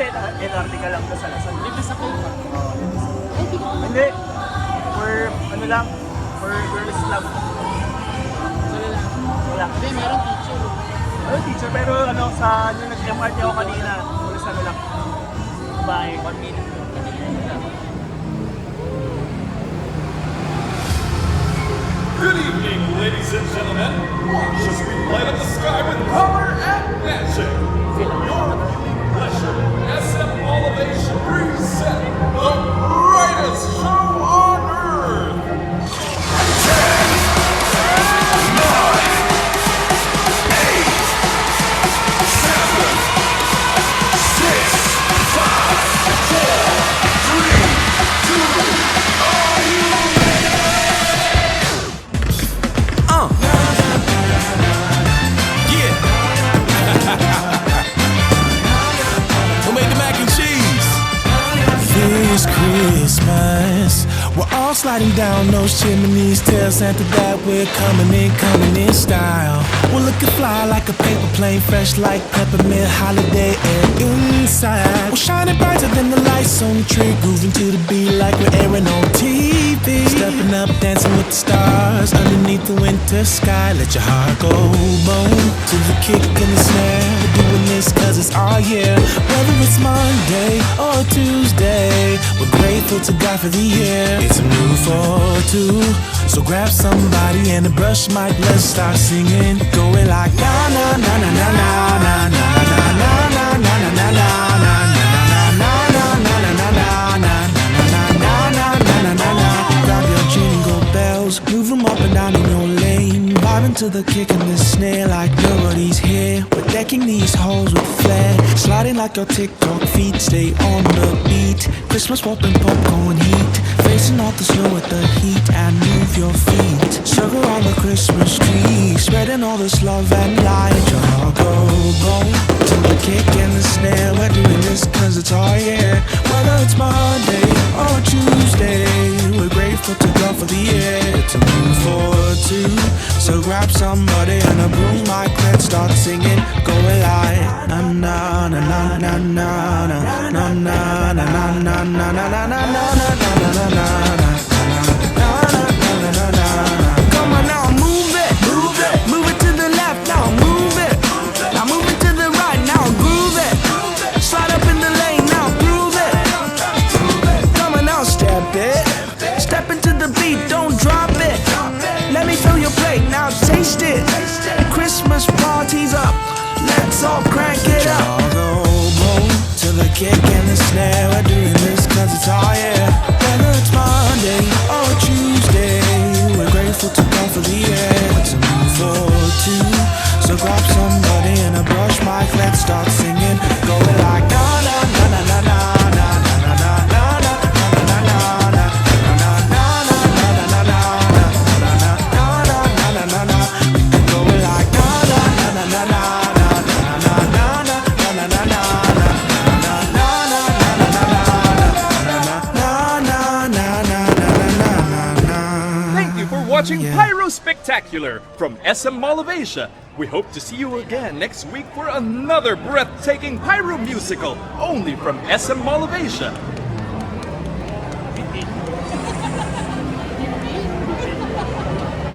Kasi LRT ka lang sa Lasal. Libre sa Copa. Hindi. For ano lang, for girls lang. Wala lang. Wala. Hindi, meron teacher. Ano teacher, pero ano sa nung nag-MRT ako kanina, pulis ano lang. Bye. 1 minute. Good evening, ladies and gentlemen. Watch as we light up the sky with power and magic. For your pleasure, SM Elevation present the brightest show on earth. 'Who made the mac and cheese? This Christmas, we're all sliding down those chimneys. Tell Santa that we're coming in style. We're looking fly like a paper plane, fresh like peppermint, holiday air inside. We're shining brighter than the lights on the tree, grooving to the beat like we're airing on TV. Stepping up, dancing with the stars underneath the winter sky. Let your heart go boom to the kick and the snare. We're doing this 'cause it's our year. Whether it's Monday or Tuesday, we're grateful to God for the year. It's a new 4-2, so grab somebody and a brush mic. Let's start singing, going like na na na na na na na na na na na na na na na. Move them up and down in your lane, vibing to the kick and the snare like nobody's here. We're decking these holes with flair, sliding like your TikTok feet. Stay on the beat, Christmas popping popcorn heat, facing off the snow with the heat and move your feet. Circle around the Christmas tree, spreading all this love and light. Your heart go boom to the kick and the snare. We're doing this 'cause it's our year. Whether it's Monday or Tuesday, we're grateful to God for the year. It's a move for 2, so grab somebody and a broom mic. Let's start singing, going like na na na na na na na na na na na na na na na na na na. Come on now, move it, move it to the left now, move it. Now move it to the right now, groove it. Slide up in the lane now, groove it. Come on now, step it. Step into the beat, don't drop it. Let me fill your plate, now taste it. Christmas party's up, let's all crank it up. Go boom to the kick and the snare. We're doing this 'cause it's our year. Whether it's Monday or Tuesday, we're grateful to God for the year. It's a move for 2, so grab somebody and a brush mic. Let's start singing, going like na na na na na na na na na na na. Watching Pyro Spectacular from SM Mall of Asia. We hope to see you again next week for another breathtaking pyro musical only from SM Mall of Asia.